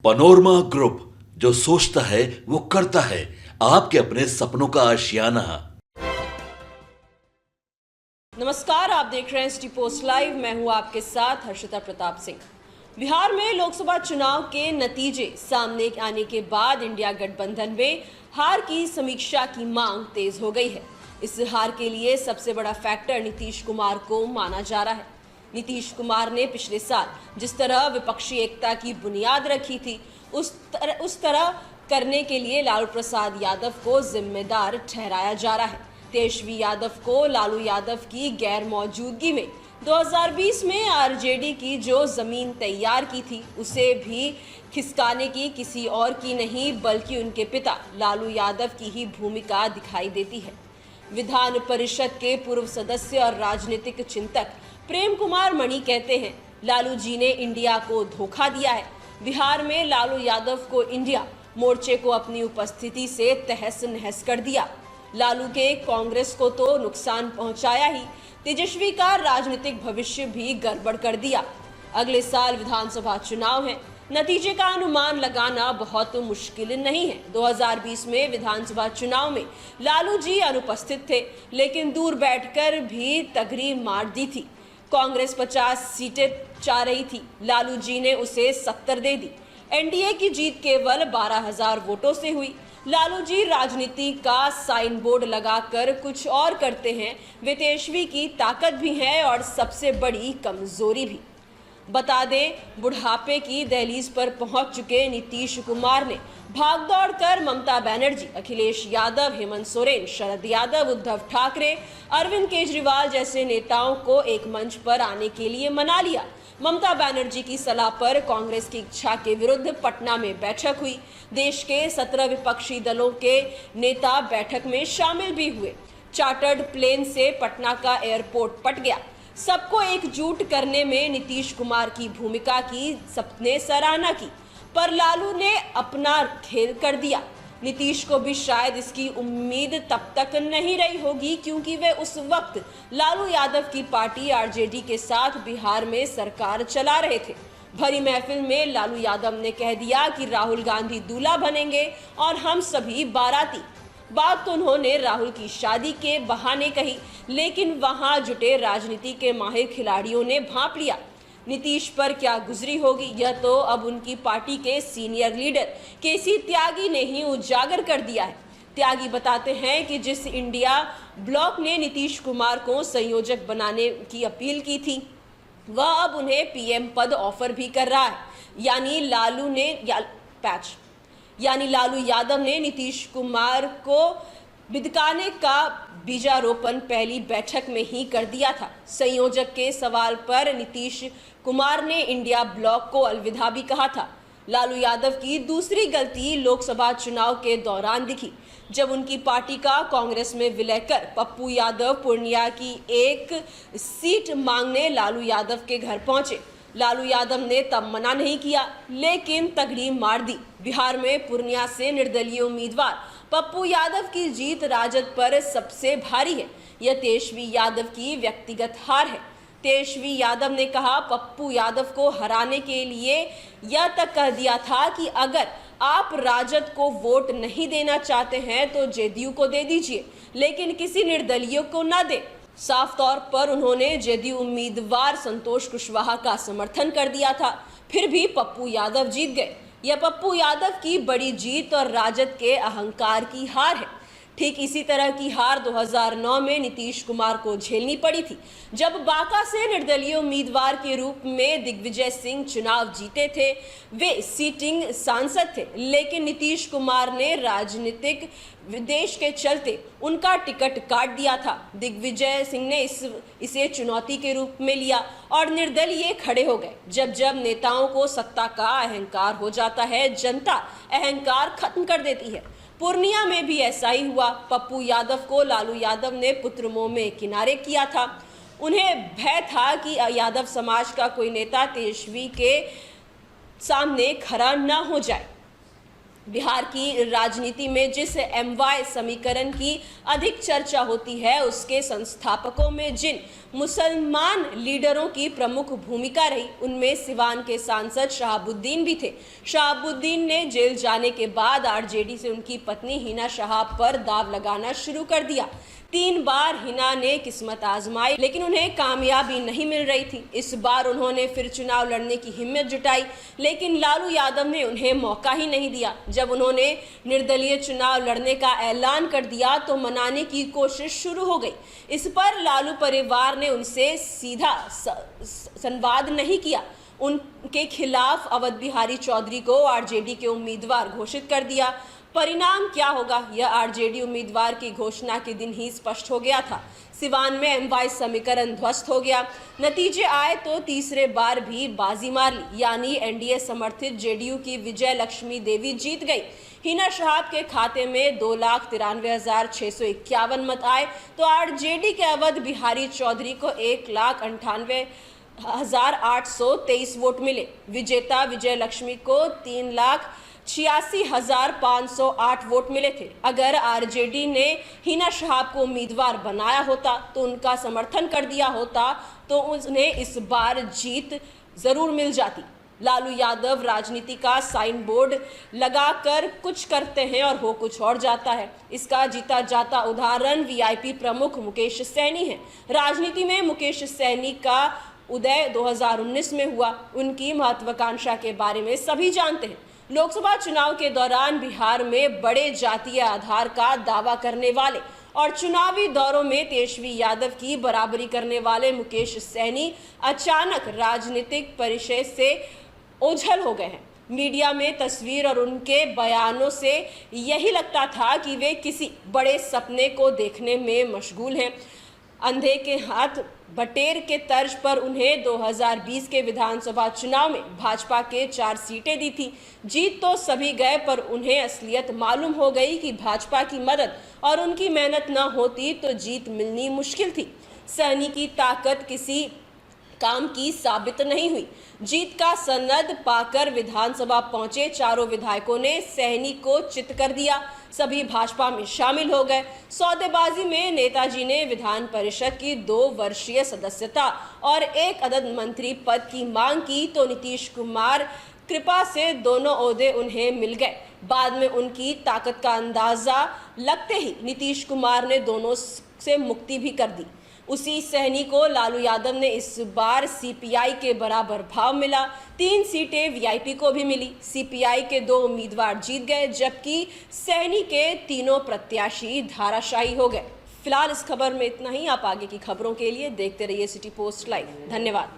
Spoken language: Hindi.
पनोरमा ग्रुप, जो सोचता है वो करता है। आपके अपने सपनों का आशियाना। नमस्कार, आप देख रहे हैं सिटी पोस्ट लाइव। मैं हूं आपके साथ हर्षिता प्रताप सिंह। बिहार में लोकसभा चुनाव के नतीजे सामने आने के बाद इंडिया गठबंधन में हार की समीक्षा की मांग तेज हो गई है। इस हार के लिए सबसे बड़ा फैक्टर नीतीश कुमार को माना जा रहा है। नीतीश कुमार ने पिछले साल जिस तरह विपक्षी एकता की बुनियाद रखी थी, उस तरह करने के लिए लालू प्रसाद यादव को जिम्मेदार ठहराया जा रहा है। तेजस्वी यादव को लालू यादव की गैर मौजूदगी में 2020 में आरजेडी की जो जमीन तैयार की थी, उसे भी खिसकाने की किसी और की नहीं बल्कि उनके पिता लालू यादव की ही भूमिका दिखाई देती है। विधान परिषद के पूर्व सदस्य और राजनीतिक चिंतक प्रेम कुमार मणि कहते हैं, लालू जी ने इंडिया को धोखा दिया है। बिहार में लालू यादव को इंडिया मोर्चे को अपनी उपस्थिति से तहस नहस कर दिया। लालू के कांग्रेस को तो नुकसान पहुंचाया ही, तेजस्वी का राजनीतिक भविष्य भी गड़बड़ कर दिया। अगले साल विधानसभा चुनाव है, नतीजे का अनुमान लगाना बहुत मुश्किल नहीं है। 2020 में विधानसभा चुनाव में लालू जी अनुपस्थित थे, लेकिन दूर बैठकर भी तगड़ी मार दी थी। कांग्रेस 50 सीटें चाह रही थी, लालू जी ने उसे 70 दे दी। एनडीए की जीत केवल 12,000 वोटों से हुई। लालू जी राजनीति का साइन बोर्ड लगाकर कुछ और करते हैं। वे तेजस्वी की ताकत भी है और सबसे बड़ी कमजोरी भी। बता दें, बुढ़ापे की दहलीज पर पहुंच चुके नीतीश कुमार ने भागदौड़ कर ममता बनर्जी, अखिलेश यादव, हेमंत सोरेन, शरद यादव, उद्धव ठाकरे, अरविंद केजरीवाल जैसे नेताओं को एक मंच पर आने के लिए मना लिया। ममता बनर्जी की सलाह पर कांग्रेस की इच्छा के विरुद्ध पटना में बैठक हुई। देश के 17 विपक्षी दलों के नेता बैठक में शामिल भी हुए। चार्टर्ड प्लेन से पटना का एयरपोर्ट पट गया। सबको एकजुट करने में नीतीश कुमार की भूमिका की सबने सराहना की, पर लालू ने अपना खेल कर दिया। नीतीश को भी शायद इसकी उम्मीद तब तक नहीं रही होगी, क्योंकि वे उस वक्त लालू यादव की पार्टी आरजेडी के साथ बिहार में सरकार चला रहे थे। भरी महफिल में लालू यादव ने कह दिया कि राहुल गांधी दूल्हा बनेंगे और हम सभी बाराती। बात तो उन्होंने राहुल की शादी के बहाने कही, लेकिन वहां जुटे राजनीति के माहिर खिलाड़ियों ने भांप लिया। नीतीश पर क्या गुजरी होगी, यह तो अब उनकी पार्टी के सीनियर लीडर केसी त्यागी ने ही उजागर कर दिया है। त्यागी बताते हैं कि जिस इंडिया ब्लॉक ने नीतीश कुमार को संयोजक बनाने की अपील की थी, वह अब उन्हें पीएम पद ऑफर भी कर रहा है। यानी लालू यादव ने नीतीश कुमार को बिदकाने का बीजारोपण पहली बैठक में ही कर दिया था। संयोजक के सवाल पर नीतीश कुमार ने इंडिया ब्लॉक को अलविदा भी कहा था। लालू यादव की दूसरी गलती लोकसभा चुनाव के दौरान दिखी, जब उनकी पार्टी का कांग्रेस में विलय कर पप्पू यादव पूर्णिया की एक सीट मांगने लालू यादव के घर पहुंचे। लालू यादव ने तब मना नहीं किया, लेकिन तगड़ी मार दी। बिहार में पूर्णिया से निर्दलीय उम्मीदवार पप्पू यादव की जीत राजद पर सबसे भारी है। यह तेजस्वी यादव की व्यक्तिगत हार है। तेजस्वी यादव ने कहा, पप्पू यादव को हराने के लिए यह तक कह दिया था कि अगर आप राजद को वोट नहीं देना चाहते हैं तो जेडीयू को दे दीजिए, लेकिन किसी निर्दलीय को न दे। साफ तौर पर उन्होंने जेडीयू उम्मीदवार संतोष कुशवाहा का समर्थन कर दिया था, फिर भी पप्पू यादव जीत गए। यह पप्पू यादव की बड़ी जीत और राजद के अहंकार की हार है। ठीक इसी तरह की हार 2009 में नीतीश कुमार को झेलनी पड़ी थी, जब बांका से निर्दलीय उम्मीदवार के रूप में दिग्विजय सिंह चुनाव जीते थे। वे सिटिंग सांसद थे, लेकिन नीतीश कुमार ने राजनीतिक विदेश के चलते उनका टिकट काट दिया था। दिग्विजय सिंह ने इसे चुनौती के रूप में लिया और निर्दलीय खड़े हो गए। जब नेताओं को सत्ता का अहंकार हो जाता है, जनता अहंकार खत्म कर देती है। पूर्णिया में भी ऐसा ही हुआ। पप्पू यादव को लालू यादव ने पुत्रमोह में किनारे किया था। उन्हें भय था कि यादव समाज का कोई नेता तेजस्वी के सामने खड़ा न हो जाए। बिहार की राजनीति में जिस MY समीकरण की अधिक चर्चा होती है, उसके संस्थापकों में जिन मुसलमान लीडरों की प्रमुख भूमिका रही, उनमें सिवान के सांसद शहाबुद्दीन भी थे। शहाबुद्दीन ने जेल जाने के बाद RJD से उनकी पत्नी हिना शहाब पर दाव लगाना शुरू कर दिया। 3 बार हिना ने किस्मत आजमाई, लेकिन उन्हें कामयाबी नहीं मिल रही थी। इस बार उन्होंने फिर चुनाव लड़ने की हिम्मत जुटाई, लेकिन लालू यादव ने उन्हें मौका ही नहीं दिया। जब उन्होंने निर्दलीय चुनाव लड़ने का ऐलान कर दिया तो मनाने की कोशिश शुरू हो गई। इस पर लालू परिवार ने उनसे सीधा संवाद नहीं किया। उनके खिलाफ अवध बिहारी चौधरी को RJD के उम्मीदवार घोषित कर दिया। परिणाम क्या होगा, यह RJD उम्मीदवार की घोषणा के दिन ही स्पष्ट हो गया था। सिवान में MY समीकरण ध्वस्त हो गया। नतीजे आए तो तीसरे बार भी बाजी मार ली, यानी NDA समर्थित JDU की विजय लक्ष्मी देवी जीत गई। हिना शहाब के खाते में 2,93,651 मत आए तो RJD के अवध बिहारी चौधरी को 1,98,823 वोट मिले। विजेता विजय लक्ष्मी को 3,86,508 वोट मिले थे। अगर RJD ने हिना शहाब को उम्मीदवार बनाया होता तो उनका समर्थन कर दिया होता तो उन्हें इस बार जीत जरूर मिल जाती। लालू यादव राजनीति का साइन बोर्ड लगाकर कुछ करते हैं और हो कुछ और जाता है। इसका जीता जाता उदाहरण VIP प्रमुख मुकेश सहनी है। राजनीति में मुकेश सहनी का उदय 2019 में हुआ। उनकी महत्वाकांक्षा के बारे में सभी जानते हैं। लोकसभा चुनाव के दौरान बिहार में बड़े जातीय आधार का दावा करने वाले और चुनावी दौरों में तेजस्वी यादव की बराबरी करने वाले मुकेश सहनी अचानक राजनीतिक परिचय से ओझल हो गए हैं। मीडिया में तस्वीर और उनके बयानों से यही लगता था कि वे किसी बड़े सपने को देखने में मशगूल हैं। अंधे के हाथ बटेर के तर्ज पर उन्हें 2020 के विधानसभा चुनाव में भाजपा के 4 सीटें दी थी। जीत तो सभी गए, पर उन्हें असलियत मालूम हो गई कि भाजपा की मदद और उनकी मेहनत न होती तो जीत मिलनी मुश्किल थी। सहनी की ताकत किसी काम की साबित नहीं हुई। जीत का सनद पाकर विधानसभा पहुंचे चारों विधायकों ने सहनी को चित कर दिया। सभी भाजपा में शामिल हो गए। सौदेबाजी में नेताजी ने विधान परिषद की 2 वर्षीय सदस्यता और 1 अदद मंत्री पद की मांग की तो नीतीश कुमार कृपा से दोनों ओहदे उन्हें मिल गए। बाद में उनकी ताकत का अंदाजा लगते ही नीतीश कुमार ने दोनों से मुक्ति भी कर दी। उसी सहनी को लालू यादव ने इस बार CPI के बराबर भाव मिला। 3 सीटें VIP को भी मिली। CPI के 2 उम्मीदवार जीत गए, जबकि सहनी के तीनों प्रत्याशी धाराशायी हो गए। फिलहाल इस खबर में इतना ही। आप आगे की खबरों के लिए देखते रहिए सिटी पोस्ट लाइव। धन्यवाद।